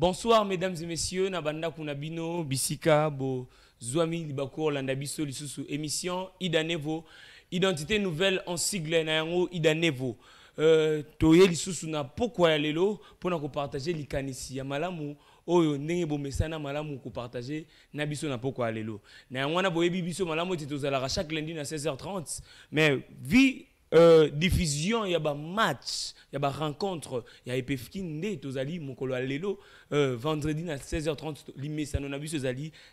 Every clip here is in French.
Bonsoir mesdames et messieurs, Nabanda Kunabino, Bisika, Bo, Zwami, Libako, Landabiso, Lisusu, émission Idanevo, identité nouvelle en sigle, Nayango, Idanevo. Toye Lisusu na pourquoi yalelo, pour nous partager l'ikanisi, Yamalamu, Oyo, Nenebo Mesana, Malamu, ko partager, Nabiso na pourquoi yalelo. Nayango na boye bibiso, Malamu, Titozalara, chaque lundi à 16h30, mais vie. Diffusion, il y a des matchs, il y a des rencontres, il y a des péfkines, tozali, mokolo alelo, vendredi à 16h30, l'immédiat, on a vu ce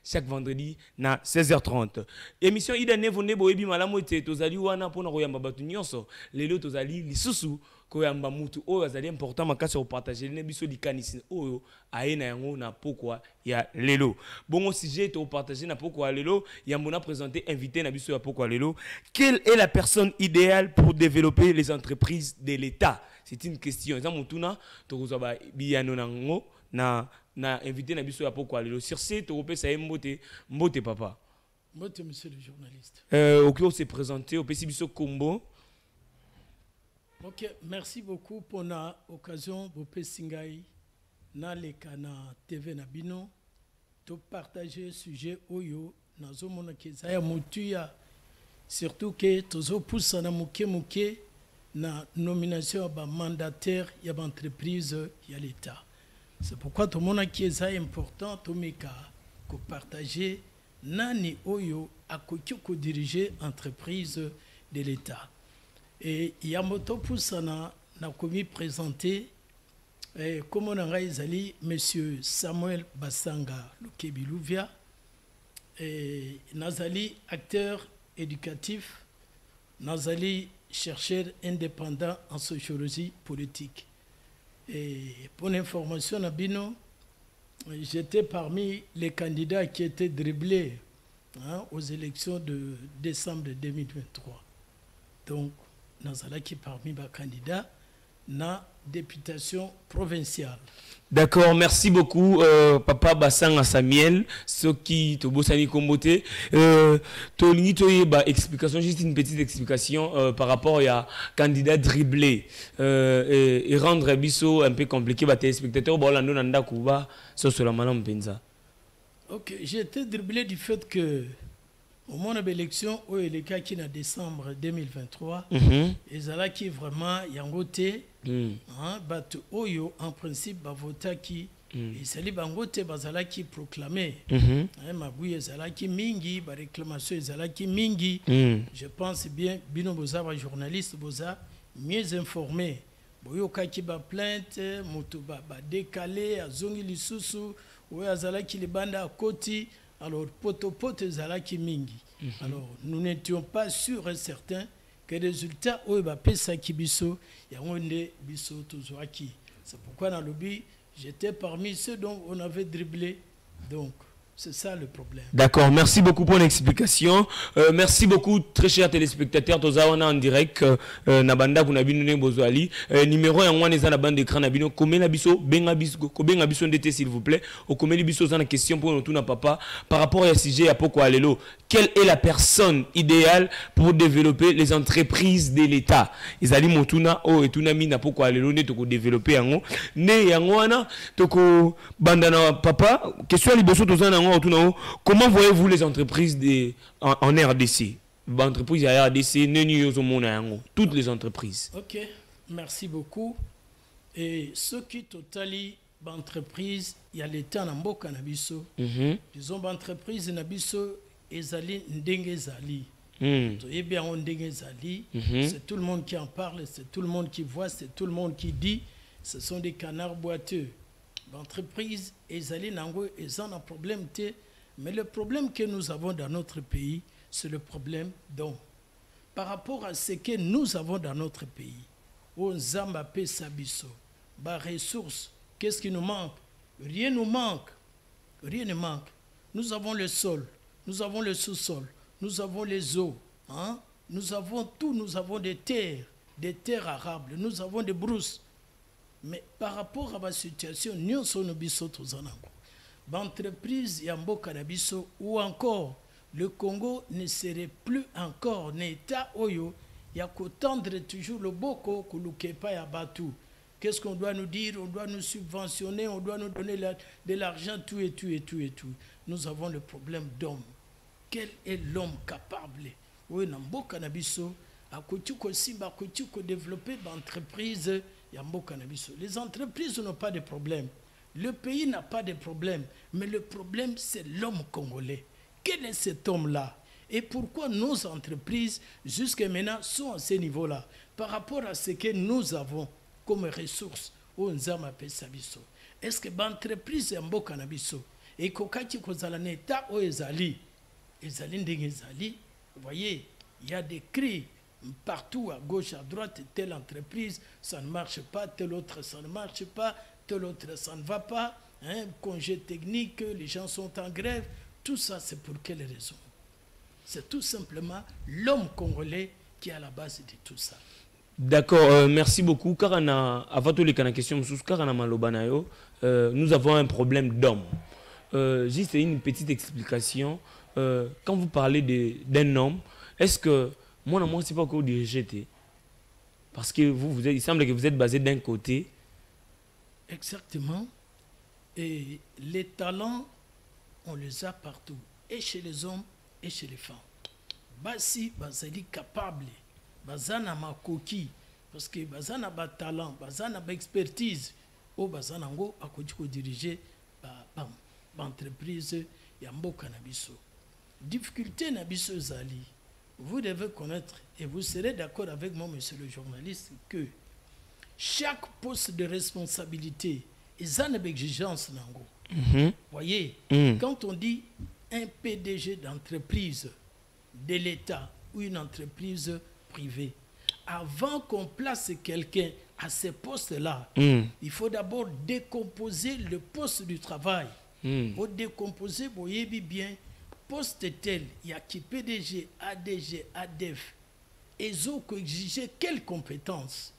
chaque vendredi à 16h30. Émission Ida Nevo Nebo Ebi Malamote, tozali wana pona koyamba batu nyonso, lelo tozali lisusu koyamba mutu oyo azali important makasi au partager ne biso likanisi oyo aena yango na pourquoi ya lelo. Bon sujet to partager na pourquoi lelo, yambona présenter invité na biso ya pourquoi lelo. Quelle est la personne idéale pour développer les entreprises de l'État? C'est une question. Za mutuna to kozaba biyano nango na invité na biso ya pourquoi lelo. Sur ce to opesa mbote papa. Mbote monsieur le journaliste. OK, on s'est présenté au pesi biso Kombo. Ok, merci beaucoup pour l'occasion de Singai na lekana TV Nabino de partager sujet oyo nazo mona kezaya mutuya surtout que tozo poussa na muke na nomination ba mandataire ya ba entreprise ya l'État. C'est pourquoi tout mona kezaya important to meka ko partager nani oyo akoki ko diriger entreprise de l'État. Et Yamoto Poussana n'a commis présenter comme on a dit monsieur Samuel Bassanga Lukebilouvia et Nazali acteur éducatif, Nazali chercheur indépendant en sociologie politique. Et pour l'information Nabino, j'étais parmi les candidats qui étaient dribblés aux élections de décembre 2023. Donc Nazalaki parmi les candidats na députation provinciale. D'accord, merci beaucoup papa Bassanga Samuel, ce qui te bossani kombote. Tolini toye ba explication, juste une petite explication par rapport à candidat dribblé et rendre biso un peu compliqué ba téléspectateurs bon lando nanda kuba so sur la malam penza. OK, j'ai été dribblé du fait que au moment de l'élection, où il est qui en décembre 2023, et ça qui vraiment yangote, bat oyo en principe ba vota qui et sali bangote bazala qui proclamé, magouye zala qui mingi, ba réclamation zala qui mingi. Je pense bien bino boza ba journaliste boza mieux informé. Boyo kaki ba plainte, moto ba décalé azongi lisusu, ou azala qui le banda à koti. Alors, pote zalaki mingi. Alors, nous n'étions pas sûrs et certains que les résultats au pesa kibiso yangonde biso tozoaki. C'est pourquoi dans le lobby, j'étais parmi ceux dont on avait dribblé. Donc, c'est ça le problème. D'accord, merci beaucoup pour l'explication. Merci beaucoup, très chers téléspectateurs. Tozawana en direct. Nabanda Kunabino Bozwali. Numéro 1 est la bande d'écran Nabino. Comment Nabiso, Bengabiso d'été, s'il vous plaît. Au comment Nabiso, une question pour nous, papa. Par rapport à ce sujet, à pourquoi Alelo. Quelle est la personne idéale pour développer les entreprises de l'État? Izali Motuna, et Tunami, na pourquoi Alelo, ne toko développer en haut. Ne Yangwana, toko bandana papa. Question à Liboso, Tozana. Comment voyez-vous les entreprises en RDC? Entreprises à RDC, toutes les entreprises. Ok, merci beaucoup. Et ce qui totali l'entreprise, il y a l'État dans le Nabiso. Disons l'entreprise Nabiso, ezali ndenge zali. C'est tout le monde qui en parle, c'est tout le monde qui voit, c'est tout le monde qui dit. Ce sont des canards boiteux. L'entreprise ezali nango ezan un problème mais le problème que nous avons dans notre pays c'est le problème donc par rapport à ce que nous avons dans notre pays on zamba pe sabiso ba ressources qu'est-ce qui nous manque? Rien ne manque. Nous avons le sol, nous avons le sous-sol, nous avons les eaux, nous avons tout, nous avons des terres arables, nous avons des brousses. Mais par rapport à ma situation, nous sommes tous en entreprise Yambo Kanabiso ou encore le Congo ne serait plus encore un État Oyo, il y a qu'attendre toujours le Boko Kulukepa Yabatu. Qu'est-ce qu'on doit nous dire? On doit nous subventionner, on doit nous donner de l'argent, tout et tout et tout et tout. Nous avons le problème d'homme. Quel est l'homme capable? Oui, Nambo Cannabiso, à Kotiko Simba, Kotiko développer d'entreprises, Yambo Cannabiso. Les entreprises n'ont pas de problème. Le pays n'a pas de problème. Mais le problème, c'est l'homme congolais. Quel est cet homme-là? Et pourquoi nos entreprises, jusqu'à maintenant, sont à ce niveau-là? Par rapport à ce que nous avons comme ressources au Nzama Pesabiso. Est-ce que l'entreprise est en Cannabiso? Et Kokati Kozalaneta ou Ezali? Ezali, vous voyez, il y a des cris partout, à gauche, à droite, telle entreprise, ça ne marche pas, telle autre, ça ne marche pas, telle autre, ça ne va pas, hein, congé technique, les gens sont en grève. Tout ça, c'est pour quelle raison? C'est tout simplement l'homme congolais qui est à la base de tout ça. D'accord, merci beaucoup. Avant tous les questions, nous avons un problème d'homme. Juste une petite explication. Quand vous parlez d'un homme, est-ce que moi, c'est pas que vous dirigez? Parce que il semble que vous êtes basé d'un côté. Exactement. Et les talents, on les a partout, et chez les hommes et chez les femmes. Basi, bazali capable, bazana makoki, parce que bazana ba talent, bazana ba expertise, ou bazana ngo akodiko diriger ba entreprise ya mboka na biso. Difficulté na biso zali. Vous devez connaître, et vous serez d'accord avec moi, monsieur le journaliste, que chaque poste de responsabilité, ils ont une exigence. Voyez, quand on dit un PDG d'entreprise de l'État ou une entreprise privée, avant qu'on place quelqu'un à ce poste-là, il faut d'abord décomposer le poste du travail. Pour décomposer, vous voyez bien, poste tel, il y a qui PDG, ADG, ADEF, et ils ont exigé quelles compétences?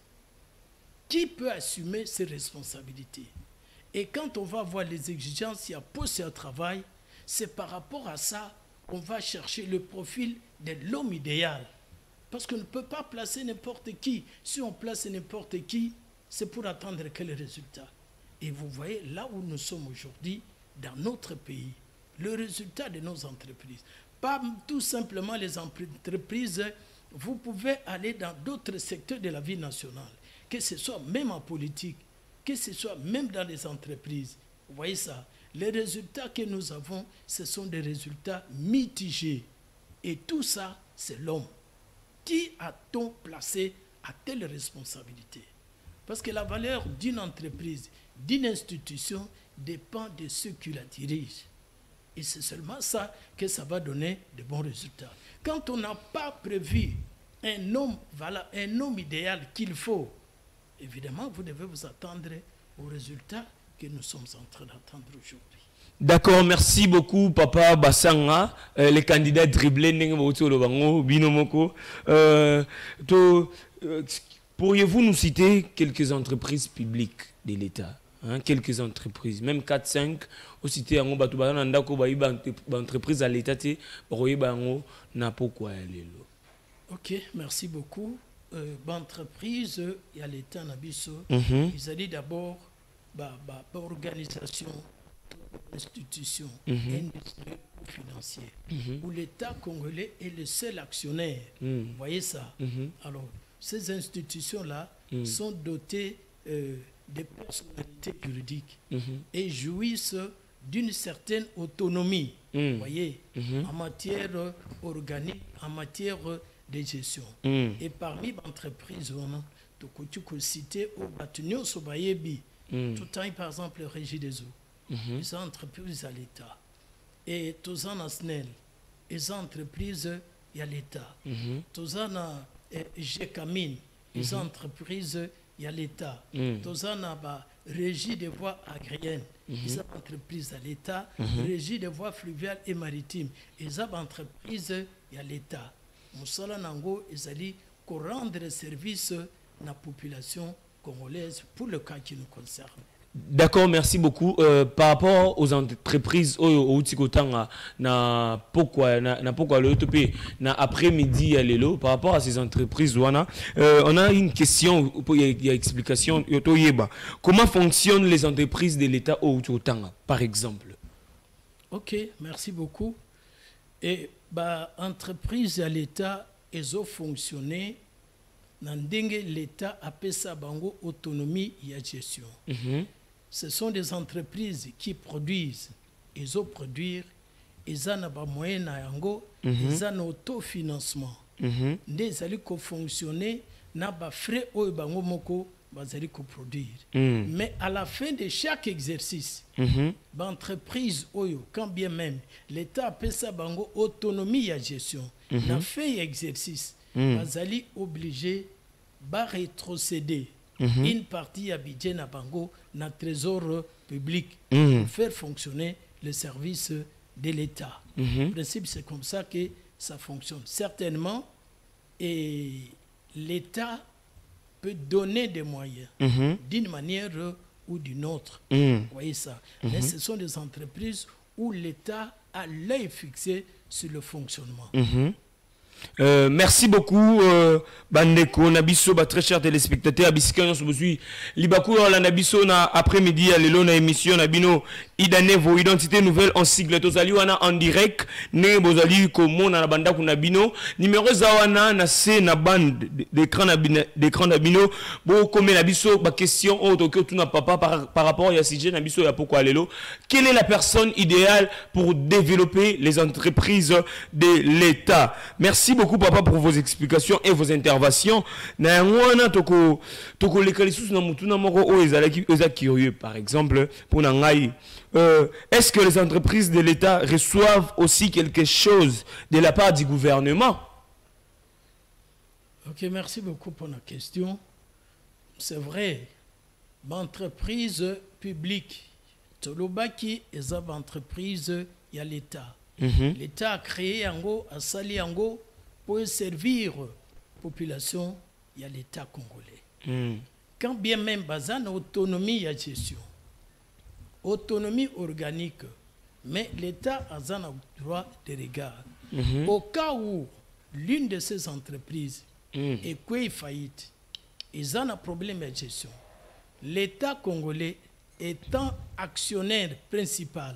Qui peut assumer ses responsabilités? Et quand on va voir les exigences, il y a poste et travail, c'est par rapport à ça qu'on va chercher le profil de l'homme idéal. Parce qu'on ne peut pas placer n'importe qui. Si on place n'importe qui, c'est pour attendre quel résultat. Et vous voyez, là où nous sommes aujourd'hui, dans notre pays, le résultat de nos entreprises. Pas tout simplement les entreprises, vous pouvez aller dans d'autres secteurs de la vie nationale, que ce soit même en politique, que ce soit même dans les entreprises. Vous voyez ça? Les résultats que nous avons, ce sont des résultats mitigés. Et tout ça, c'est l'homme. Qui a-t-on placé à telle responsabilité? Parce que la valeur d'une entreprise, d'une institution, dépend de ceux qui la dirigent. Et c'est seulement ça que ça va donner de bons résultats. Quand on n'a pas prévu un homme, voilà, un homme idéal qu'il faut, évidemment, vous devez vous attendre aux résultats que nous sommes en train d'attendre aujourd'hui. D'accord, merci beaucoup, Papa Bassanga, les candidats dribblés, Binomoko. Pourriez-vous nous citer quelques entreprises publiques de l'État? Quelques entreprises, même 4-5, au cité en entreprise à l'État, ok, merci beaucoup. Entreprise, il y a l'État Nabiso. Ils ont dit d'abord, organisation, institution, industrielle ou financière, où l'État congolais est le seul actionnaire. Vous voyez ça? Alors, ces institutions-là sont dotées des personnalités juridiques et jouissent d'une certaine autonomie, vous voyez, en matière organique, en matière de gestion. Et parmi les entreprises, on a cité au Batunio Sobayebi, tout le temps, par exemple, le Régie des eaux, les entreprises à l'État. Et tous en Asnel, les entreprises à l'État. Tous en GECAMIN, les entreprises il y a l'État. Tous en a régie des voies agriennes, les entreprises à l'État, régie des voies fluviales et maritimes, les entreprises il y a l'État. Moussala Nango, ils allaient rendre service à la population congolaise pour le cas qui nous concerne. D'accord, merci beaucoup. Par rapport aux entreprises, au Tikotanga, na pourquoi le UTP, na après-midi à l'élo, par rapport à ces entreprises, on a une question, il y a explication. Comment fonctionnent les entreprises de l'État au Tikotanga, par exemple? Ok, merci beaucoup. Et bah, entreprise à l'État, elles ont fonctionné dans l'État appelle ça bango autonomie et gestion. Ce sont des entreprises qui produisent, ils ont produire, ils ont des moyens ils ont un autofinancement. Ils ont fonctionner, ils ont des frais au bango moko, ils ont produire. Mais à la fin de chaque exercice, l'entreprise, quand bien même, l'État appelle ça bango autonomie et gestion. La fin exercice, ils sont obligés de rétrocéder une partie à budget na bango na trésor public pour faire fonctionner le service de l'État. En principe, c'est comme ça que ça fonctionne. Certainement, et l'État peut donner des moyens d'une manière ou d'une autre. Vous voyez ça. Mais ce sont des entreprises où l'État a l'œil fixé sur le fonctionnement. Merci beaucoup Bandeko Nabiso, très chers téléspectateurs. Bisika nous suis Libakou la Nabiso na après-midi à l'élo na émission Nabino Idanevo identité nouvelle en sigle tozali wana en direct ne bozali komona na banda kuna bino numéro zawana na C na bande d'écran Nabino bo comme Nabiso ba question auto que tout na papa par rapport à sujet Nabiso ya pourquoi l'élo. Quelle est la personne idéale pour développer les entreprises de l'État? Merci beaucoup papa pour vos explications et vos interventions. Na wana toko les kalisus na mutuna moko o ezalaki curieux par exemple pour nangai est-ce que les entreprises de l'État reçoivent aussi quelque chose de la part du gouvernement? Ok, merci beaucoup pour la question. C'est vrai, l'entreprise publique, Tolobaki est une entreprise, il y a l'État. L'État a créé Ango, a sali Ango pour servir la population, il y a l'État congolais. Quand bien même bazan autonomie et gestion, autonomie organique, mais l'État a un droit de regard. Au cas où l'une de ces entreprises est faillite, ils ont un problème de gestion. L'État congolais étant actionnaire principal,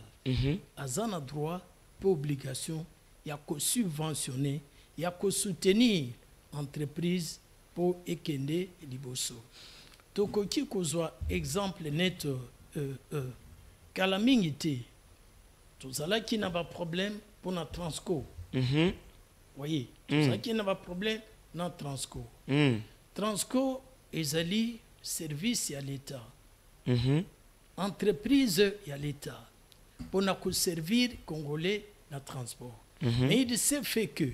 a un droit pour obligation, il y a que subventionner, il y a que soutenir l'entreprise pour ékende liboso. Tokoki kozwa exemple net calamité. Tout ça qui n'a pas de problème pour notre Transco. Voyez, tout ça qui n'a pas de problème dans Transco. Transco est allié service à l'État. Entreprise à l'État. Pour nous servir Congolais dans le transport. Mais il s'est fait que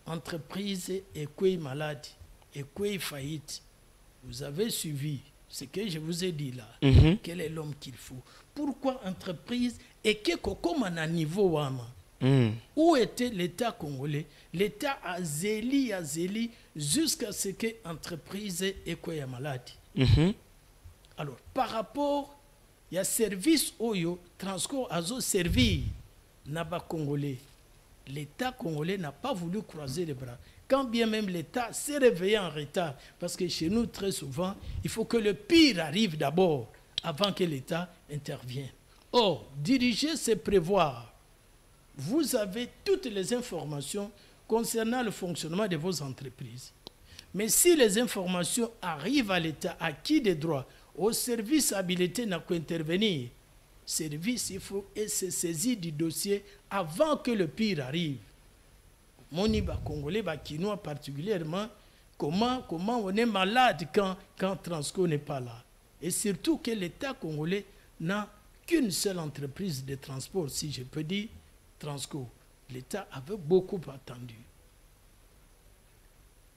entreprise est quoi malade, est quoi faillite. Vous avez suivi ce que je vous ai dit là. Quel est l'homme qu'il faut? Pourquoi entreprise et que comme à un niveau où était l'État congolais? L'État a zéli jusqu'à ce que l'entreprise est quoi malade. Alors, par rapport il y a service Oyo, Transco a servi Naba Congolais. L'État congolais n'a pas voulu croiser les bras. Quand bien même l'État s'est réveillé en retard, parce que chez nous, très souvent, il faut que le pire arrive d'abord, avant que l'État intervienne. Or, diriger, c'est prévoir. Vous avez toutes les informations concernant le fonctionnement de vos entreprises. Mais si les informations arrivent à l'État, à qui des droits? Au service habilité n'a qu'à intervenir. Service, il faut se saisir du dossier avant que le pire arrive. Moniba Congolais, Kinois particulièrement, comment on est malade quand Transco n'est pas là. Et surtout que l'État congolais n'a qu'une seule entreprise de transport, si je peux dire, Transco. L'État avait beaucoup attendu.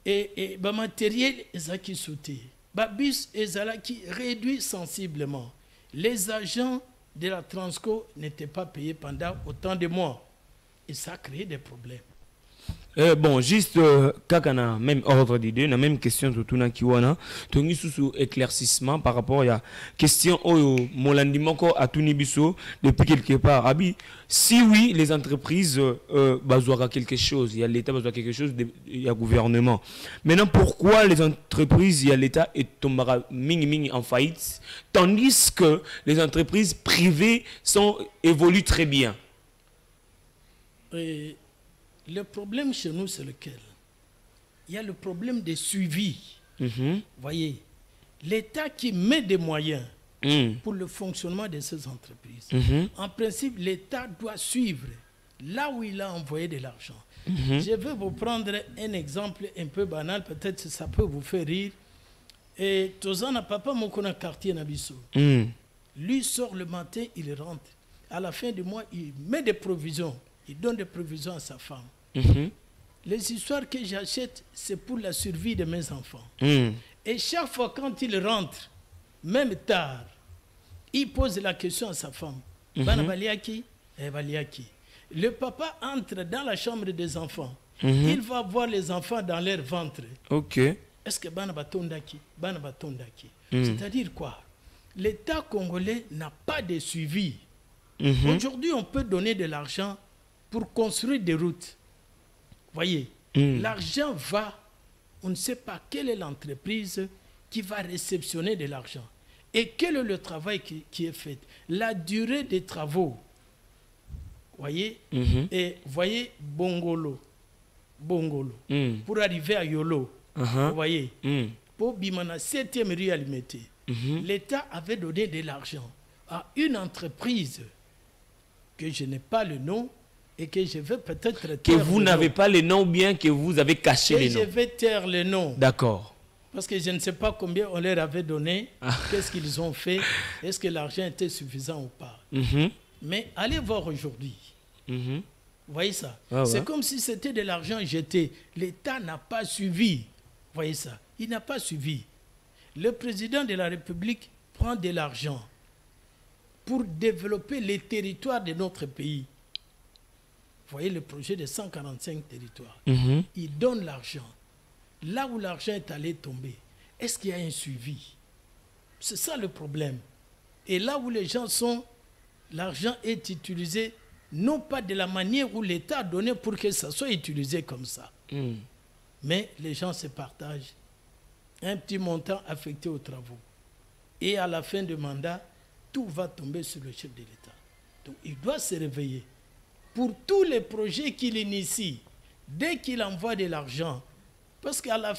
Et le matériel est qui sauté. Babus est qui réduit sensiblement. Les agents de la Transco n'étaient pas payés pendant autant de mois. Et ça a créé des problèmes. Bon, juste, quand on a même ordre d'idée, on a même question surtout dans Kiwana, tu as sous éclaircissement par rapport à la question au Molandi Moko à Tunibiso depuis quelque part. Abi, si oui, les entreprises besoin quelque chose, il y a l'État besoin quelque chose, il y a le gouvernement. Maintenant, pourquoi les entreprises, il y a l'État et tombera mini en faillite, tandis que les entreprises privées évoluent très bien? Le problème chez nous, c'est lequel? Il y a le problème des suivis. Voyez, l'État qui met des moyens pour le fonctionnement de ces entreprises. En principe, l'État doit suivre là où il a envoyé de l'argent. Je vais vous prendre un exemple un peu banal, peut-être que ça peut vous faire rire. Et Tozana Papa Mokona quartier Nabiso. Lui sort le matin, il rentre. À la fin du mois, il met des provisions. Il donne des provisions à sa femme. Les histoires que j'achète, c'est pour la survie de mes enfants. Et chaque fois quand il rentre, même tard, il pose la question à sa femme. Le papa entre dans la chambre des enfants. Il va voir les enfants dans leur ventre. Est-ce que c'est-à-dire quoi? L'État congolais n'a pas de suivi. Aujourd'hui, on peut donner de l'argent pour construire des routes. Voyez, l'argent va, on ne sait pas quelle est l'entreprise qui va réceptionner de l'argent. Et quel est le travail qui est fait. La durée des travaux. Voyez, et voyez Bongolo. Pour arriver à Yolo. Vous voyez, pour Bimana, 7e rue Alimete. L'État avait donné de l'argent à une entreprise que je n'ai pas le nom, et que je vais peut-être... Que vous n'avez pas le nom, ou bien que vous avez caché les noms? Je vais taire le nom. D'accord. Parce que je ne sais pas combien on leur avait donné, qu'est-ce qu'ils ont fait, est-ce que l'argent était suffisant ou pas. Mais allez voir aujourd'hui. Vous voyez ça? C'est comme si c'était de l'argent jeté. L'État n'a pas suivi. Vous voyez ça? Il n'a pas suivi. Le président de la République prend de l'argent pour développer les territoires de notre pays. Vous voyez le projet de 145 territoires. Il donne l'argent. Là où l'argent est allé tomber, est-ce qu'il y a un suivi? C'est ça le problème. Et là où les gens sont, l'argent est utilisé, non pas de la manière où l'État a donné pour que ça soit utilisé comme ça. Mais les gens se partagent un petit montant affecté aux travaux. Et à la fin du mandat, tout va tomber sur le chef de l'État. Donc il doit se réveiller. Pour tous les projets qu'il initie, dès qu'il envoie de l'argent, parce qu'à la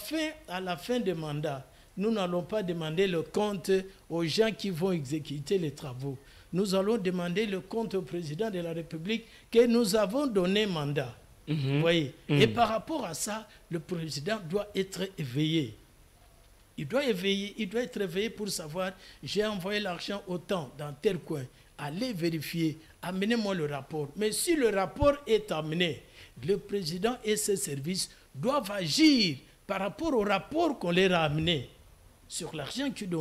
fin du mandat, nous n'allons pas demander le compte aux gens qui vont exécuter les travaux. Nous allons demander le compte au président de la République que nous avons donné mandat. Vous voyez? Et par rapport à ça, le président doit être éveillé. Il doit être éveillé pour savoir, j'ai envoyé l'argent autant dans tel coin. Allez vérifier, amenez-moi le rapport. Mais si le rapport est amené, le président et ses services doivent agir par rapport au rapport qu'on leur a amené sur l'argent qu'ils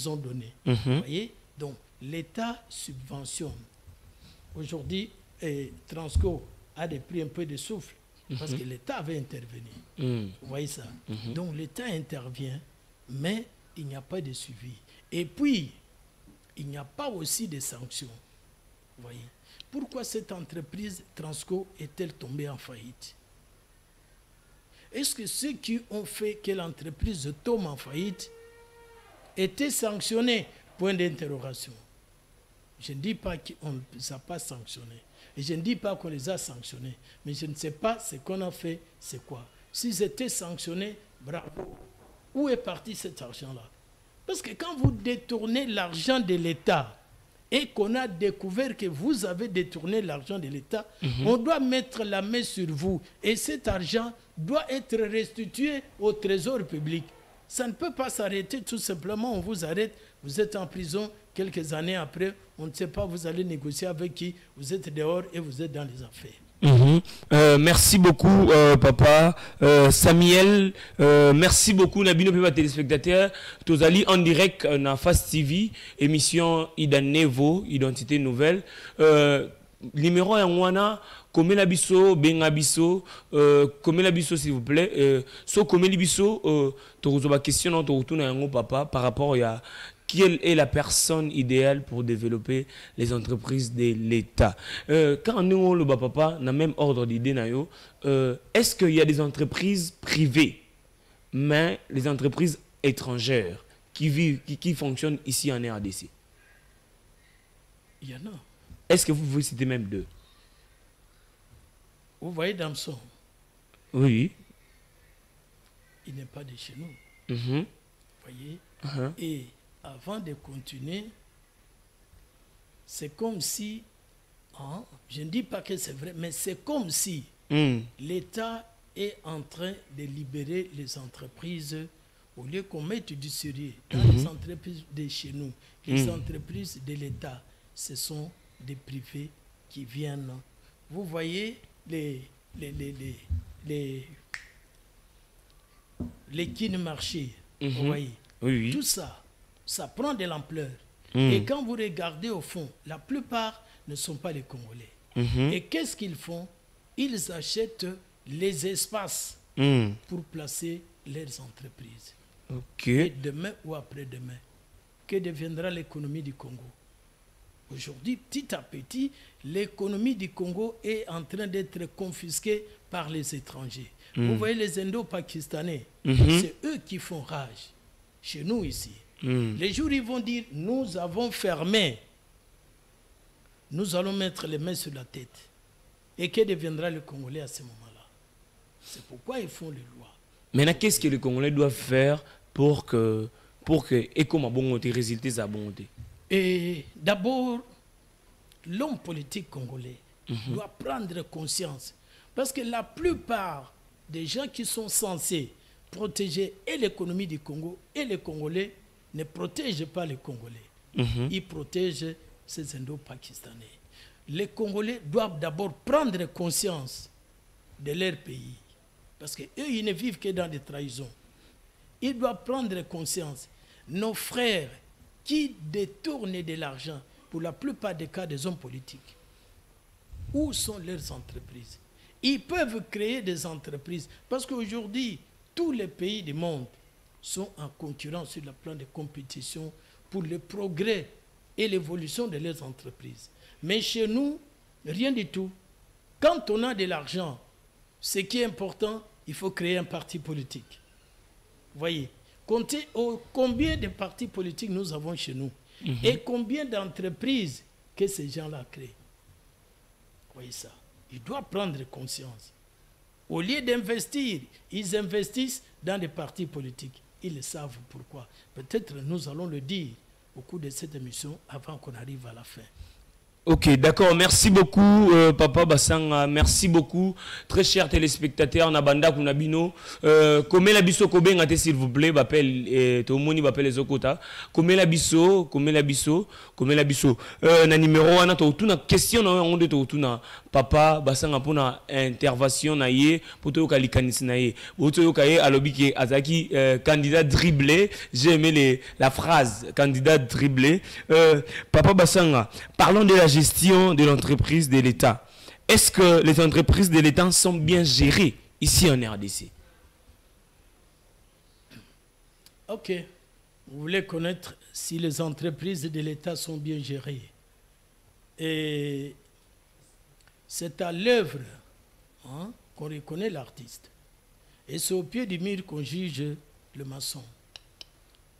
ont donné. Vous voyez? Donc, l'État subventionne. Aujourd'hui, Transco a pris un peu de souffle parce que l'État avait intervenu. Vous voyez ça? Donc, l'État intervient, mais il n'y a pas de suivi. Et puis, il n'y a pas aussi de sanctions. Vous voyez? Pourquoi cette entreprise Transco est-elle tombée en faillite? Est-ce que ceux qui ont fait que l'entreprise tombe en faillite étaient sanctionnés? Point d'interrogation. Je ne dis pas qu'on ne les a pas sanctionnés. Et je ne dis pas qu'on les a sanctionnés. Mais je ne sais pas ce qu'on a fait, c'est quoi. S'ils étaient sanctionnés, bravo. Où est parti cet argent-là? Parce que quand vous détournez l'argent de l'État et qu'on a découvert que vous avez détourné l'argent de l'État, on doit mettre la main sur vous. Et cet argent doit être restitué au trésor public. Ça ne peut pas s'arrêter tout simplement, on vous arrête, vous êtes en prison, quelques années après, on ne sait pas, vous allez négocier avec qui, vous êtes dehors et vous êtes dans les affaires. Merci beaucoup papa Samuel, merci beaucoup Nabino Peba téléspectateurs. Tozali en direct na Fast TV, émission Ida Nevo, Identité Nouvelle. numéro ya wana komela biso benga biso komela biso s'il vous plaît so komeli biso tokozoba question na tokotuna yango papa par rapport à quelle est la personne idéale pour développer les entreprises de l'État. Quand nous le papa n'a même ordre d'idée est-ce qu'il y a des entreprises privées mais les entreprises étrangères qui fonctionnent ici en RDC? Il y en a. Est-ce que vous pouvez citer même deux? Vous voyez Damson? Oui. Il n'est pas de chez nous. Vous voyez? Et avant de continuer, c'est comme si, hein, je ne dis pas que c'est vrai, mais c'est comme si l'État est en train de libérer les entreprises au lieu qu'on mette du sérieux dans les entreprises de chez nous. Les entreprises de l'État, ce sont des privés qui viennent. Vous voyez les marchés, vous voyez, oui. tout ça, ça prend de l'ampleur. Et quand vous regardez au fond, la plupart ne sont pas les Congolais. Et qu'est-ce qu'ils font? Ils achètent les espaces pour placer leurs entreprises. Et demain ou après-demain, que deviendra l'économie du Congo? Aujourd'hui, petit à petit, l'économie du Congo est en train d'être confisquée par les étrangers. Vous voyez les Indo-Pakistanais, c'est eux qui font rage chez nous ici. Les jours, ils vont dire, nous avons fermé. Nous allons mettre les mains sur la tête. Et que deviendra le Congolais à ce moment-là? C'est pourquoi ils font les lois. Maintenant, qu'est-ce que les Congolais doivent faire pour que et comment bon résulter sa bonté? Et d'abord, l'homme politique congolais doit prendre conscience. Parce que la plupart des gens qui sont censés protéger et l'économie du Congo et les Congolais ne protègent pas les Congolais. Ils protègent ces Indo-Pakistanais. Les Congolais doivent d'abord prendre conscience de leur pays. Parce qu'eux, ils ne vivent que dans des trahisons. Ils doivent prendre conscience. Nos frères qui détournent de l'argent, pour la plupart des cas des hommes politiques, où sont leurs entreprises? Ils peuvent créer des entreprises. Parce qu'aujourd'hui, tous les pays du monde sont en concurrence sur le plan de compétition pour le progrès et l'évolution de leurs entreprises. Mais chez nous, rien du tout. Quand on a de l'argent, ce qui est important, il faut créer un parti politique. Vous voyez, comptez combien de partis politiques nous avons chez nous et combien d'entreprises que ces gens-là créent. Vous voyez ça. Ils doivent prendre conscience. Au lieu d'investir, ils investissent dans des partis politiques. Ils le savent pourquoi. Peut-être nous allons le dire au cours de cette émission avant qu'on arrive à la fin. Ok, d'accord. Merci beaucoup, Papa Bassanga. Merci beaucoup, très chers téléspectateurs. Nabanda Kunabino. Comme la biso kobenga te s'il vous plaît, bappelle tout le monde bappelle les okota. Comme la biso. Na numéro wana to tuna question na on de to tuna Papa Bassanga pona intervention na ye poto ka likanisi na ye. Boto ka ye alobi ke azaki candidat dribblé. J'ai aimé la phrase candidat dribblé. Papa Bassanga, parlons de la gestion de l'entreprise de l'État. Est-ce que les entreprises de l'État sont bien gérées ici en RDC? Ok. Vous voulez connaître si les entreprises de l'État sont bien gérées. Et c'est à l'œuvre qu'on reconnaît l'artiste. Et c'est au pied du mur qu'on juge le maçon.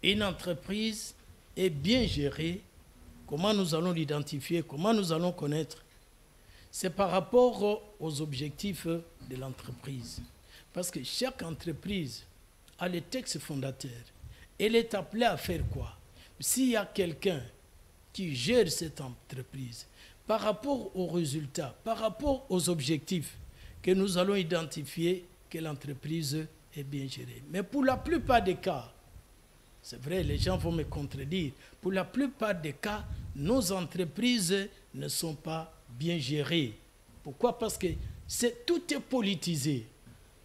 Une entreprise est bien gérée. Comment nous allons l'identifier? Comment nous allons connaître? C'est par rapport aux objectifs de l'entreprise. Parce que chaque entreprise a les textes fondateurs. Elle est appelée à faire quoi? S'il y a quelqu'un qui gère cette entreprise, par rapport aux résultats, par rapport aux objectifs, que nous allons identifier que l'entreprise est bien gérée. Mais pour la plupart des cas, c'est vrai, les gens vont me contredire. Pour la plupart des cas, nos entreprises ne sont pas bien gérées. Pourquoi? Parce que tout est politisé.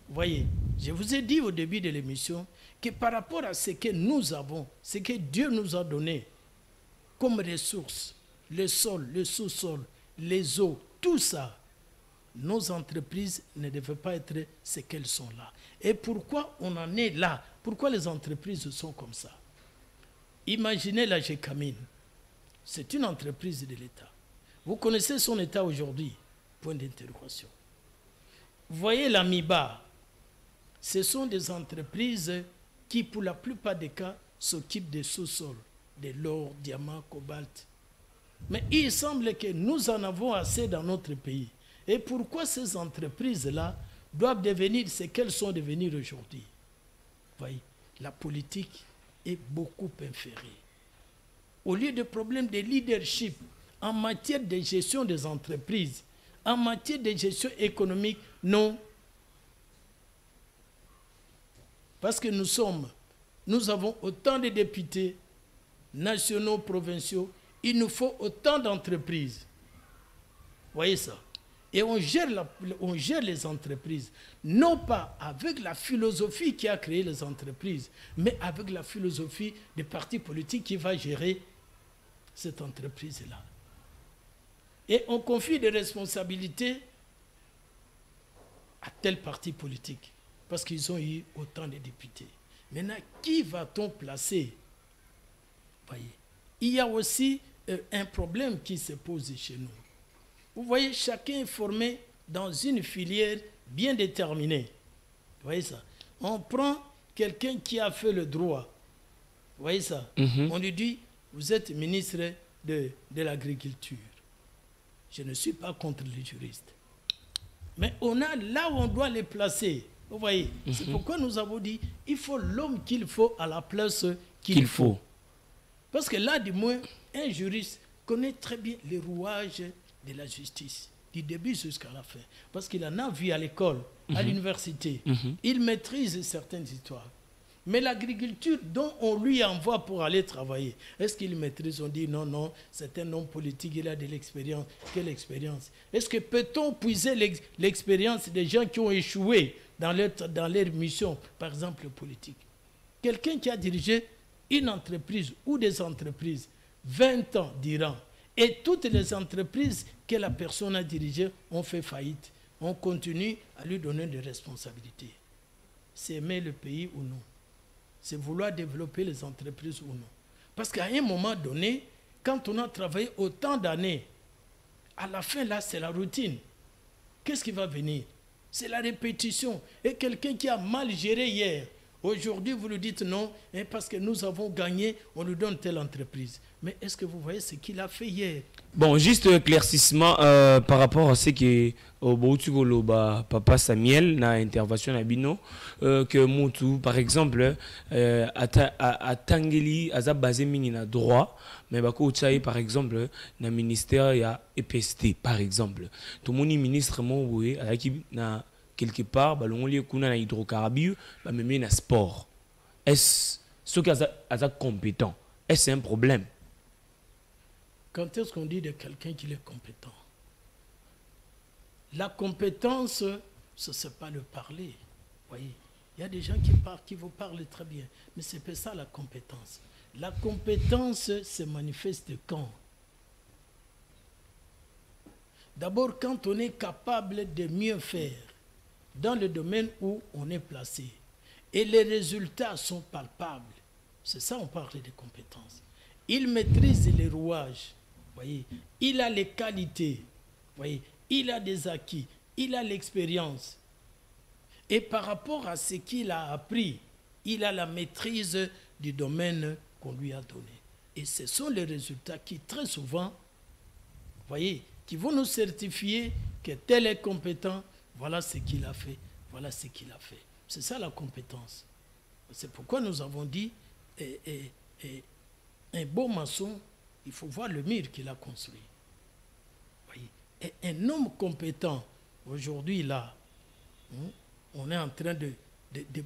Vous voyez, je vous ai dit au début de l'émission que par rapport à ce que nous avons, ce que Dieu nous a donné comme ressources, le sol, le sous-sol, les eaux, tout ça, nos entreprises ne devaient pas être ce qu'elles sont là. Et pourquoi on en est là? Pourquoi les entreprises sont comme ça? Imaginez la GECAMIN. C'est une entreprise de l'État. Vous connaissez son état aujourd'hui? Point d'interrogation. Vous voyez l'AMIBA. Ce sont des entreprises qui, pour la plupart des cas, s'occupent des sous-sols, de l'or, diamant, cobalt. Mais il semble que nous en avons assez dans notre pays. Et pourquoi ces entreprises-là doivent devenir ce qu'elles sont devenues aujourd'hui? Vous voyez, la politique est beaucoup inférieure. Au lieu de problèmes de leadership en matière de gestion des entreprises, en matière de gestion économique, non. Parce que nous avons autant de députés nationaux, provinciaux, il nous faut autant d'entreprises. Vous voyez ça? Et on gère les entreprises, non pas avec la philosophie qui a créé les entreprises, mais avec la philosophie des partis politiques qui va gérer cette entreprise-là. Et on confie des responsabilités à tel parti politique, parce qu'ils ont eu autant de députés. Maintenant, qui va-t-on placer? Voyez, il y a aussi un problème qui se pose chez nous. Vous voyez, chacun est formé dans une filière bien déterminée. Vous voyez ça? On prend quelqu'un qui a fait le droit. Vous voyez ça? On lui dit, vous êtes ministre de l'Agriculture. Je ne suis pas contre les juristes. Mais on a là où on doit les placer. Vous voyez? C'est pourquoi nous avons dit, il faut l'homme qu'il faut à la place qu'il faut. Parce que là, du moins, un juriste connaît très bien les rouages de la justice, du début jusqu'à la fin. Parce qu'il en a vu à l'école, à l'université. Il maîtrise certaines histoires. Mais l'agriculture dont on lui envoie pour aller travailler, est-ce qu'il maîtrise? On dit non, non, c'est un homme politique, il a de l'expérience. Quelle expérience? Est-ce que peut-on puiser l'expérience des gens qui ont échoué dans leur mission, par exemple politique? Quelqu'un qui a dirigé une entreprise ou des entreprises 20 ans durant, et toutes les entreprises que la personne a dirigées ont fait faillite, on continue à lui donner des responsabilités. C'est aimer le pays ou non? C'est vouloir développer les entreprises ou non? Parce qu'à un moment donné, quand on a travaillé autant d'années, à la fin, là, c'est la routine. Qu'est-ce qui va venir? C'est la répétition. Et quelqu'un qui a mal géré hier, aujourd'hui, vous lui dites non, hein, parce que nous avons gagné, on lui donne telle entreprise. Mais est-ce que vous voyez ce qu'il a fait hier? Bon, juste éclaircissement par rapport à ce que Papa Samuel na intervention à Bino que Moutou par exemple à Tangeli a basé mingi na droit mais bako tchai par exemple na ministère ya EPST par exemple tout mon ministre mo oui qui na quelque part balongoli kuna na hydrocarbures ba même na sport est-ce ce qui a compétent est-ce un problème? Quand est-ce qu'on dit de quelqu'un qu'il est compétent? La compétence, ce n'est pas le parler. Voyez, il y a des gens qui vous parlent très bien, mais ce n'est pas ça la compétence. La compétence se manifeste quand? D'abord, quand on est capable de mieux faire dans le domaine où on est placé. Et les résultats sont palpables. C'est ça, on parle de compétences. Il maîtrise les rouages. Voyez, il a les qualités, voyez, il a des acquis, il a l'expérience. Et par rapport à ce qu'il a appris, il a la maîtrise du domaine qu'on lui a donné. Et ce sont les résultats qui, très souvent, voyez, qui vont nous certifier que tel est compétent, voilà ce qu'il a fait, voilà ce qu'il a fait. C'est ça la compétence. C'est pourquoi nous avons dit, un beau maçon, il faut voir le mur qu'il a construit. Voyez. Et un homme compétent, aujourd'hui là, on est en train de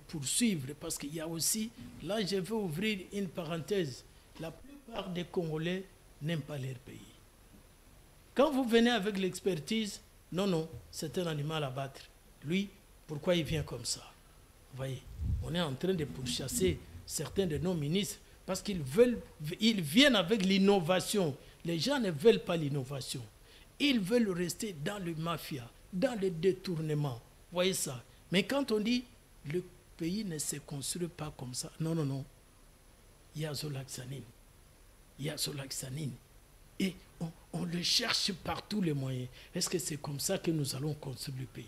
poursuivre, parce qu'il y a aussi, là je veux ouvrir une parenthèse, la plupart des Congolais n'aiment pas leur pays. Quand vous venez avec l'expertise, non, non, c'est un animal à battre. Lui, pourquoi il vient comme ça? Vous voyez, on est en train de pourchasser certains de nos ministres, parce qu'ils viennent avec l'innovation. Les gens ne veulent pas l'innovation. Ils veulent rester dans le mafia, dans le détournement. Voyez ça. Mais quand on dit le pays ne se construit pas comme ça, non, non, non. Il y a Zolaxanine. Il y a Zolaxanine. Et on le cherche par tous les moyens. Est-ce que c'est comme ça que nous allons construire le pays?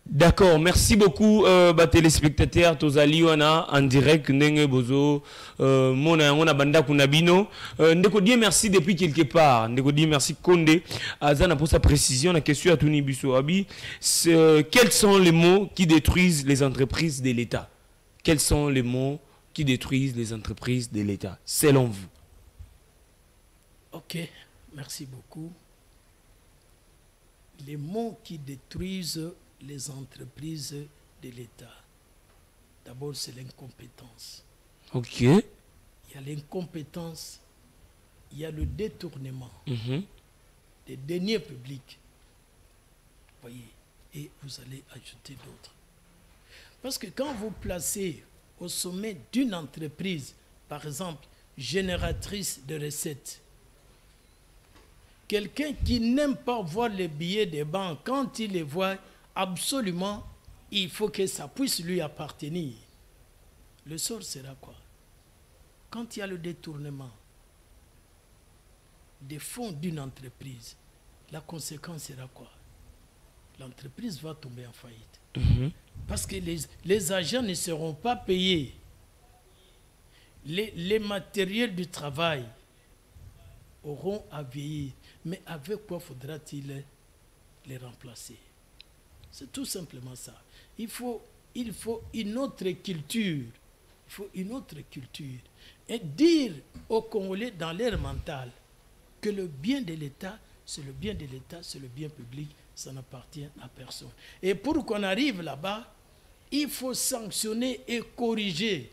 D'accord, merci beaucoup téléspectateurs tozali wana en direct ndenge bozo mona banda kunabino ndeko dire merci depuis quelque part ndeko dire merci Konde azana pour sa précision la question à Tuni Biso Abi quels sont les mots qui détruisent les entreprises de l'État? Quels sont les mots qui détruisent les entreprises de l'État selon vous? Ok, merci beaucoup. Les mots qui détruisent les entreprises de l'État. D'abord, c'est l'incompétence. Ok. Il y a l'incompétence, il y a le détournement des deniers publics. Voyez, et vous allez ajouter d'autres. Parce que quand vous placez au sommet d'une entreprise, par exemple, génératrice de recettes, quelqu'un qui n'aime pas voir les billets des banques, quand il les voit, absolument, il faut que ça puisse lui appartenir. Le sort sera quoi? Quand il y a le détournement des fonds d'une entreprise, la conséquence sera quoi? L'entreprise va tomber en faillite. Parce que les agents ne seront pas payés. Les matériels du travail auront à vieillir. Mais avec quoi faudra-t-il les remplacer? C'est tout simplement ça. Il faut une autre culture. Il faut une autre culture. Et dire aux Congolais dans leur mental que le bien de l'État, c'est le bien de l'État, c'est le bien public, ça n'appartient à personne. Et pour qu'on arrive là-bas, il faut sanctionner et corriger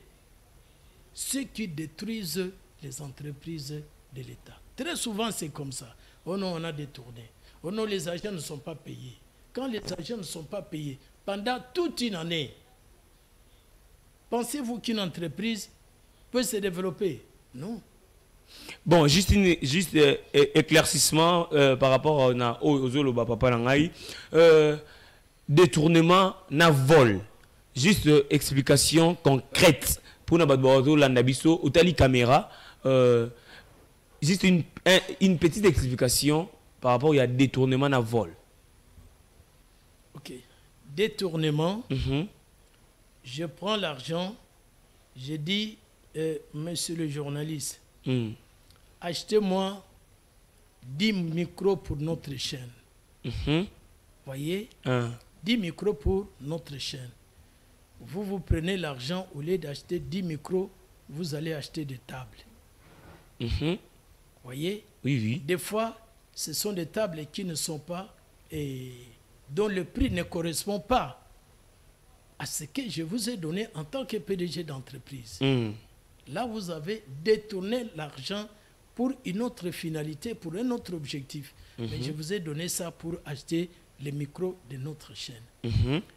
ceux qui détruisent les entreprises de l'État. Très souvent, c'est comme ça. Oh non, on a détourné. Oh non, les agents ne sont pas payés. Quand les agents ne sont pas payés, pendant toute une année, pensez-vous qu'une entreprise peut se développer? Non. Bon, juste éclaircissement par rapport aux Zoloba Papa Nangai. Détournement, na vol. Juste explication concrète pour Nabadboazo Landabiso, Otali Caméra. Juste une petite explication par rapport à détournement, na vol. Ok. Détournement, je prends l'argent, je dis, monsieur le journaliste, achetez-moi 10 micros pour notre chaîne. Voyez, 10 micros pour notre chaîne. Vous prenez l'argent, au lieu d'acheter 10 micros, vous allez acheter des tables. Voyez? Oui, oui. Des fois, ce sont des tables qui ne sont pas, dont le prix ne correspond pas à ce que je vous ai donné en tant que PDG d'entreprise. Là, vous avez détourné l'argent pour une autre finalité, pour un autre objectif. Mais je vous ai donné ça pour acheter les micros de notre chaîne.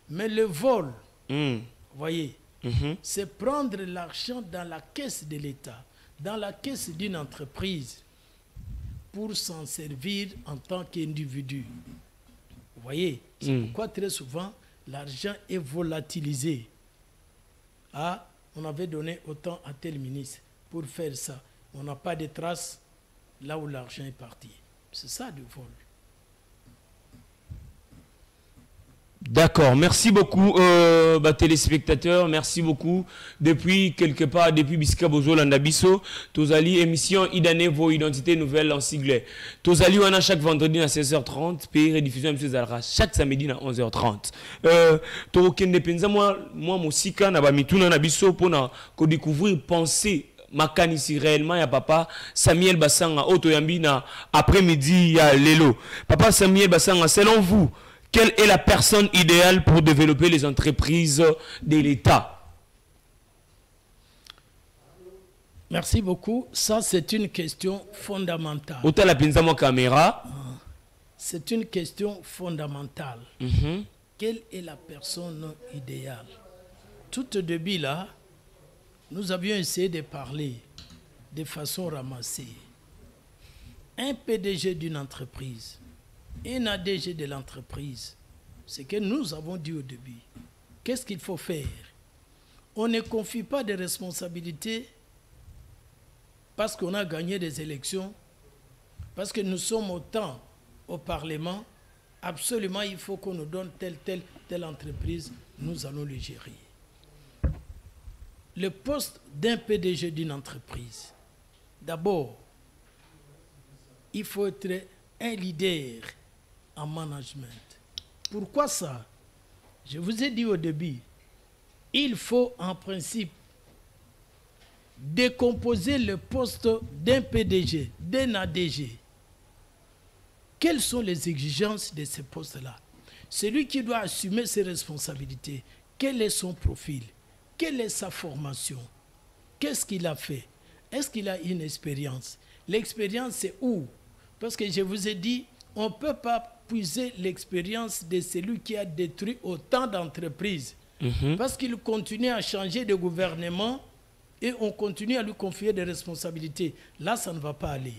Mais le vol, voyez, c'est prendre l'argent dans la caisse de l'État, dans la caisse d'une entreprise, pour s'en servir en tant qu'individu. Vous voyez, c'est pourquoi très souvent, l'argent est volatilisé. Ah, on avait donné autant à tel ministre pour faire ça. On n'a pas de traces là où l'argent est parti. C'est ça du vol. D'accord, merci beaucoup téléspectateurs, merci beaucoup. Depuis quelque part, depuis Bisika Bozo Landabiso, Tozali émission Idane vos identités nouvelles en sigle. Tozali on a chaque vendredi à 16h30, puis rediffusion M. Zalra chaque samedi à 11h30. Tokende penza moi musika na ba mituna na biso pona ko découvrir penser makanisi réellement ya papa Samuel Basanga Otoyambi na après-midi ya lelo. Papa Samuel Basanga, selon vous, quelle est la personne idéale pour développer les entreprises de l'État? Merci beaucoup. Ça, c'est une question fondamentale. C'est une question fondamentale. Quelle est la personne idéale? Tout au début, là, nous avions essayé de parler de façon ramassée. un PDG d'une entreprise, un ADG de l'entreprise, ce que nous avons dit au début, qu'est-ce qu'il faut faire? On ne confie pas de responsabilités parce qu'on a gagné des élections, parce que nous sommes autant au Parlement. Absolument, il faut qu'on nous donne telle entreprise, nous allons le gérer. Le poste d'un PDG d'une entreprise, d'abord, il faut être un leader en management. Pourquoi ça? Je vous ai dit au début, il faut en principe décomposer le poste d'un PDG, d'un ADG. Quelles sont les exigences de ce poste-là? Celui qui doit assumer ses responsabilités, quel est son profil? Quelle est sa formation? Qu'est-ce qu'il a fait? Est-ce qu'il a une expérience? L'expérience, c'est où? Parce que je vous ai dit, on ne peut pas puiser l'expérience de celui qui a détruit autant d'entreprises. Parce qu'il continue à changer de gouvernement et on continue à lui confier des responsabilités. Là, ça ne va pas aller.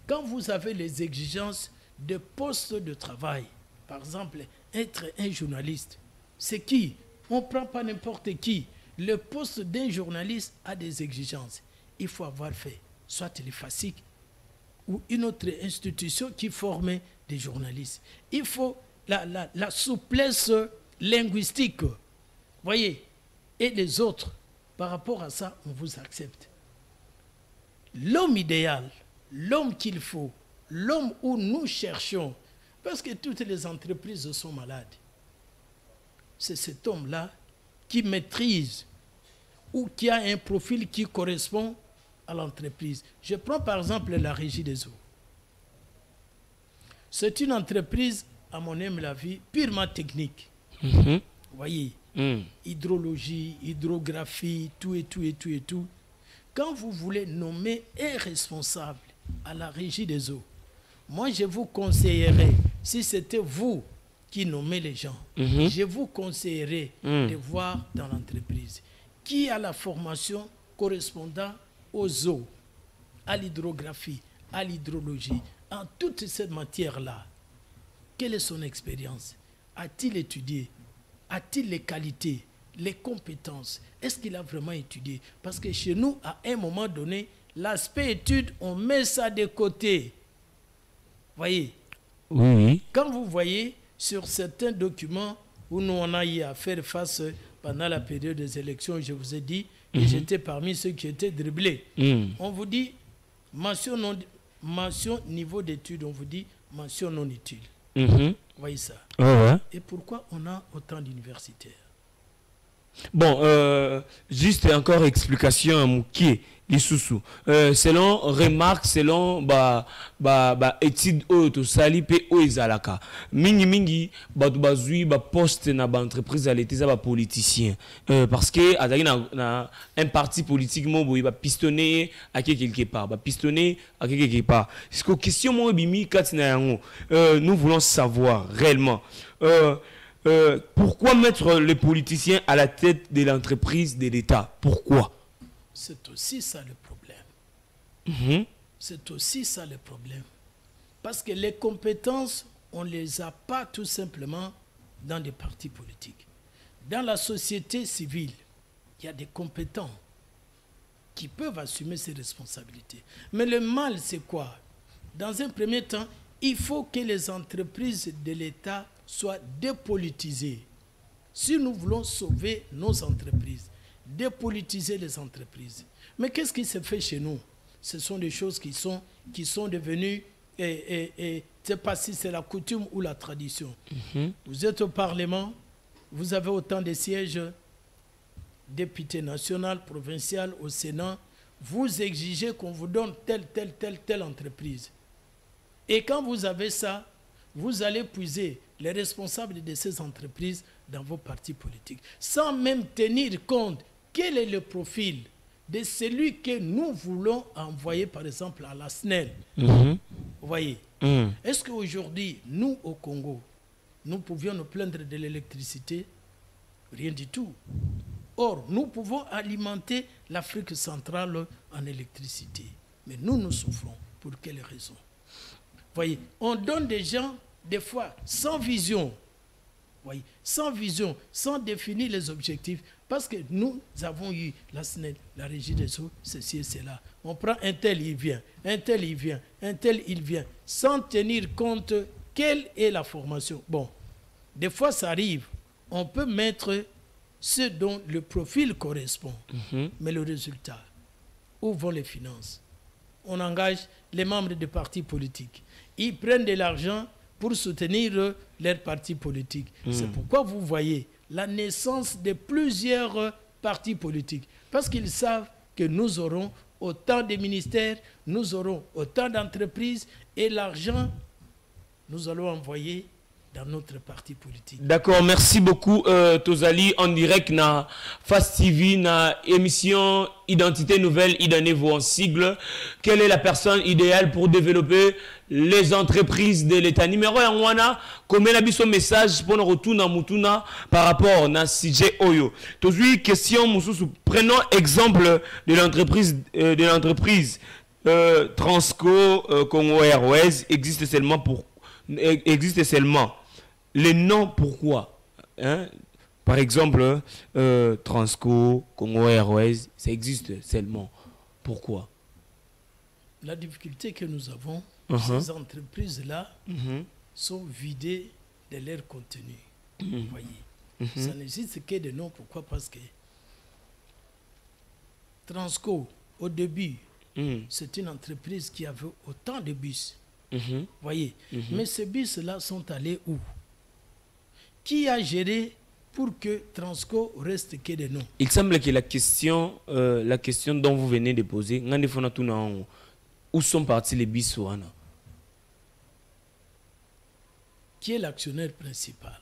Quand vous avez les exigences de poste de travail, par exemple, être un journaliste, c'est qui? On ne prend pas n'importe qui. Le poste d'un journaliste a des exigences. Il faut avoir fait soit le FASIC ou une autre institution qui forme des journalistes. Il faut la souplesse linguistique, voyez, et les autres. Par rapport à ça, on vous accepte. L'homme idéal, l'homme qu'il faut, l'homme où nous cherchons, parce que toutes les entreprises sont malades. C'est cet homme-là qui maîtrise ou qui a un profil qui correspond à l'entreprise. Je prends par exemple la Régie des eaux. C'est une entreprise, à mon avis, purement technique. Vous voyez, hydrologie, hydrographie, tout. Quand vous voulez nommer un responsable à la Régie des eaux, moi je vous conseillerais, si c'était vous qui nommez les gens, je vous conseillerais de voir dans l'entreprise qui a la formation correspondant aux eaux, à l'hydrographie, à l'hydrologie, en toute cette matière-là. Quelle est son expérience? A-t-il étudié? A-t-il les qualités, les compétences? Est-ce qu'il a vraiment étudié? Parce que chez nous, à un moment donné, l'aspect étude, on met ça de côté. Voyez? Oui. Quand vous voyez sur certains documents où nous on a eu à faire face pendant la période des élections, je vous ai dit, et j'étais parmi ceux qui étaient dribblés. On vous dit mention niveau d'études, on vous dit mention non utile. Vous voyez ça? Et pourquoi on a autant d'universitaires? Bon, juste encore explication à Moukié, Lisusu. Selon remarque, selon étude to sali pe o izalaka. Mingi batu bazui poste na entreprise à l'été ça politicien. Parce que azali na un parti politique mo boy pistonner à quelque part, pistonner à quelque part. Est-ce que question mo bimi katina yango, nous voulons savoir réellement pourquoi mettre les politiciens à la tête de l'entreprise de l'État? Pourquoi? C'est aussi ça le problème. C'est aussi ça le problème. Parce que les compétences, on ne les a pas tout simplement dans des partis politiques. Dans la société civile, il y a des compétents qui peuvent assumer ces responsabilités. Mais le mal, c'est quoi? Dans un premier temps, il faut que les entreprises de l'État soient dépolitisées. Si nous voulons sauver nos entreprises, dépolitiser les entreprises. Mais qu'est-ce qui se fait chez nous? Ce sont des choses qui sont devenues, je ne sais pas si c'est la coutume ou la tradition. Vous êtes au Parlement, vous avez autant de sièges, député national, provincial, au Sénat, vous exigez qu'on vous donne telle entreprise. Et quand vous avez ça, vous allez puiser les responsables de ces entreprises dans vos partis politiques, sans même tenir compte quel est le profil de celui que nous voulons envoyer, par exemple, à la SNEL. Vous voyez? Est-ce qu'aujourd'hui, nous, au Congo, nous pouvions nous plaindre de l'électricité? Rien du tout. Or, nous pouvons alimenter l'Afrique centrale en électricité. Mais nous souffrons. Pour quelle raison? Voyez, on donne des gens, des fois, sans vision. Voyez, sans vision, sans définir les objectifs. Parce que nous avons eu la SNEL, la régie des eaux, ceci et cela. On prend un tel, il vient, un tel, il vient, un tel, il vient, sans tenir compte quelle est la formation. Bon, des fois, ça arrive. On peut mettre ce dont le profil correspond. Mais le résultat, où vont les finances? On engage les membres des partis politiques. Ils prennent de l'argent pour soutenir leurs partis politiques. C'est pourquoi vous voyez la naissance de plusieurs partis politiques. Parce qu'ils savent que nous aurons autant de ministères, nous aurons autant d'entreprises et l'argent, nous allons envoyer dans notre parti politique. D'accord, merci beaucoup Tozali en direct na Fast TV na émission Identité Nouvelle Idanevo en sigle. Quelle est la personne idéale pour développer les entreprises de l'État? Numéro 1 wana comme la biso message pour nous retourner mutuna par rapport na sujet Oyo. Tozui question mususu, prenons exemple de l'entreprise Transco Congo Airways existe seulement les noms, pourquoi hein? Par exemple, Transco, Congo Airways, ça existe seulement. Pourquoi? La difficulté que nous avons, ces entreprises-là sont vidées de leur contenu. Vous voyez, ça n'existe que des noms. Pourquoi? Parce que Transco, au début, c'est une entreprise qui avait autant de bus. Vous voyez, mais ces bus-là sont allés où? Qui a géré pour que Transco reste que des noms? Il semble que la question dont vous venez de poser, où sont partis les bus? Qui est l'actionnaire principal?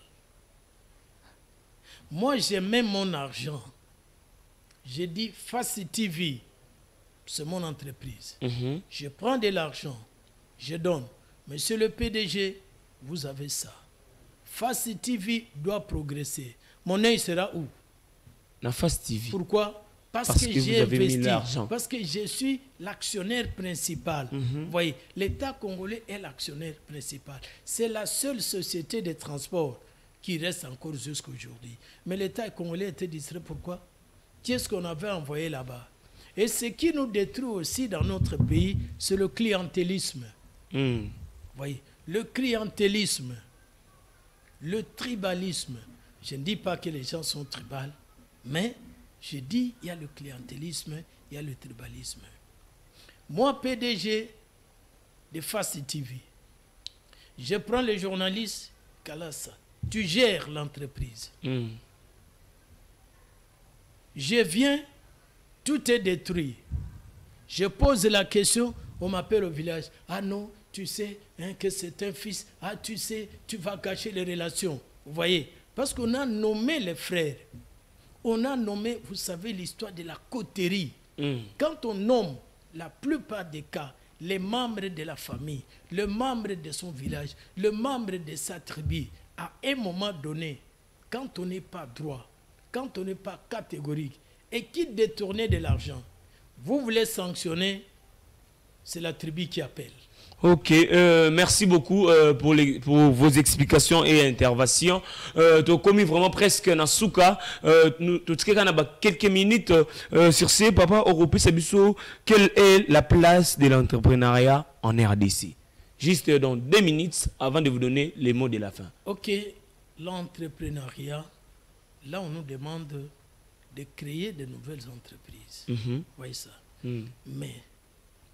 Moi, j'ai même mon argent. J'ai dit Fast TV, c'est mon entreprise. Je prends de l'argent, je donne. Monsieur le PDG, vous avez ça. Fast TV doit progresser. Mon œil sera où? Na Fast TV. Pourquoi? Parce que j'ai investi. Parce que je suis l'actionnaire principal. Vous voyez, l'État congolais est l'actionnaire principal. C'est la seule société de transport qui reste encore jusqu'à aujourd'hui. Mais l'État congolais était distrait. Pourquoi? Qu'est-ce qu'on avait envoyé là-bas? Et ce qui nous détruit aussi dans notre pays, c'est le clientélisme. Vous voyez, le clientélisme. Le tribalisme, je ne dis pas que les gens sont tribales, mais je dis il y a le clientélisme, il y a le tribalisme. Moi, PDG de Fast TV, je prends les journalistes, Kalassa, tu gères l'entreprise. Je viens, tout est détruit. Je pose la question, on m'appelle au village, ah non, tu sais hein, que c'est un fils, ah tu sais, tu vas cacher les relations. Vous voyez, parce qu'on a nommé les frères. On a nommé, vous savez, l'histoire de la coterie. Quand on nomme, la plupart des cas, les membres de la famille, le membre de son village, le membre de sa tribu, à un moment donné, quand on n'est pas droit, quand on n'est pas catégorique, et qui détournait de l'argent, vous voulez sanctionner, c'est la tribu qui appelle. Ok, merci beaucoup pour vos explications et interventions. Tu as commis vraiment presque dans Souka. Tu as quelques minutes sur ces, papa, Europe Sabiso. Quelle est la place de l'entrepreneuriat en RDC? Juste dans 2 minutes avant de vous donner les mots de la fin. Ok, l'entrepreneuriat, là on nous demande de créer de nouvelles entreprises. Vous voyez ça? Mais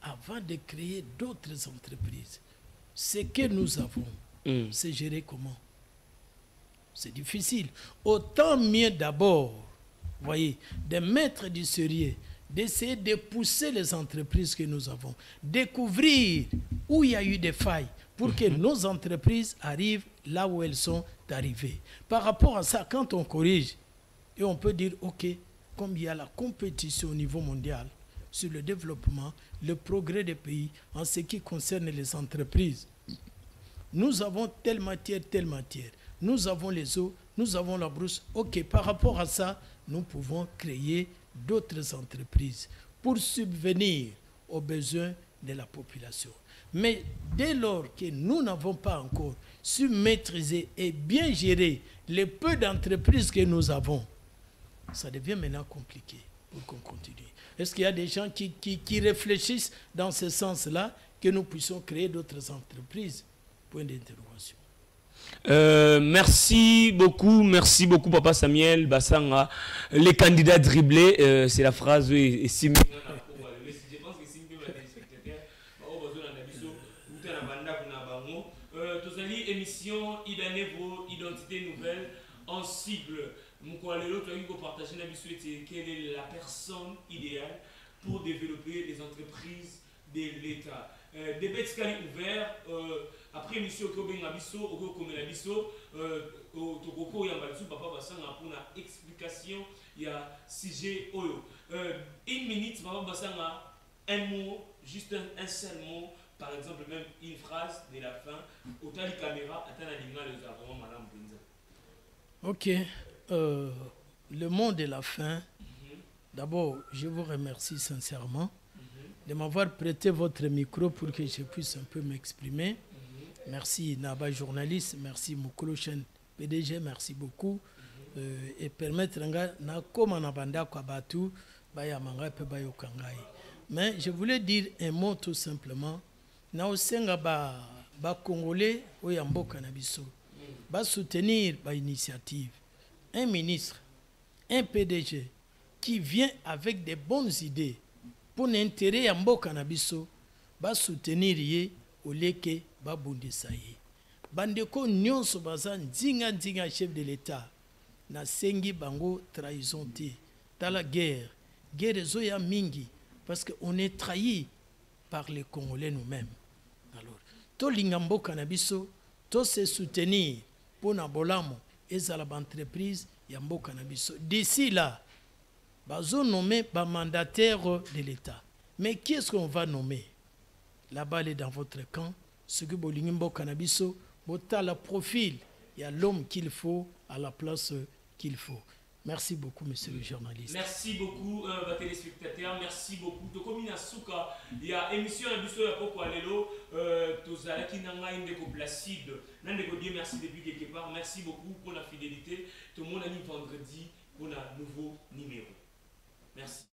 avant de créer d'autres entreprises, ce que nous avons, c'est gérer comment? C'est difficile. Autant mieux d'abord, voyez, de mettre du sérieux, d'essayer de pousser les entreprises que nous avons, découvrir où il y a eu des failles pour que nos entreprises arrivent là où elles sont arrivées. Par rapport à ça, quand on corrige, et on peut dire, ok, comme il y a la compétition au niveau mondial, sur le développement, le progrès des pays en ce qui concerne les entreprises. Nous avons telle matière, nous avons les eaux, nous avons la brousse. Ok, par rapport à ça, nous pouvons créer d'autres entreprises pour subvenir aux besoins de la population. Mais dès lors que nous n'avons pas encore su maîtriser et bien gérer les peu d'entreprises que nous avons, ça devient maintenant compliqué pour qu'on continue. Est-ce qu'il y a des gens qui réfléchissent dans ce sens-là, que nous puissions créer d'autres entreprises? Point d'interrogation. Merci beaucoup Papa Samuel Bassanga. Les candidats dribblés, c'est la phrase et je pense que c'est une émission Idanevo, identité nouvelle en sigle. Quelle est la personne idéale pour développer les entreprises de l'État. Débat ouvert. Après émission papa basanga pour la explication il y a sujet oyo une minute papa basanga un mot, juste un seul mot, par exemple même une phrase de la fin autant les caméras attend la ligne les vraiment madame Benza. Ok, le mot de la fin. D'abord je vous remercie sincèrement de m'avoir prêté votre micro pour que je puisse un peu m'exprimer. Merci Naba journaliste, merci Mukolo Chen PDG, merci beaucoup. Et permettre na koma na banda kwa batu baya manga pe bayo kangai. Mais je voulais dire un mot tout simplement. Na osenga ba congolais oyamboka na biso. Ba soutenir ba initiative. Un ministre, un PDG qui vient avec des bonnes idées pour l'intérêt ya mboka na biso, ba soutenir ye oleke ba bundisa ye. Bandeko nyonso baza nzinga chef de l'État na sengi bango trahison te. Dans la guerre zoya mingi parce qu'on est trahi par les Congolais nous-mêmes. Alors, to linga mboka na biso, to se soutenir pour na bolamo ezala ba entreprise ya mboka na biso. D'ici là, bazo nommer ba mandataire de l'État. Mais qui est-ce qu'on va nommer? La balle est dans votre camp. Ce que bolingi mboka na biso, bota la profil, il y a l'homme qu'il faut à la place qu'il faut. Merci beaucoup, monsieur le journaliste. Merci beaucoup, téléspectateurs. Merci beaucoup. Tokomina Souka, il y a émission à Bisso ya Poko Alelo, Tozalaki Nanga Indeko Placide. Nandeko Dieu, merci depuis quelque part. Merci beaucoup pour la fidélité. Tout le monde a mis vendredi pour un nouveau numéro. Merci.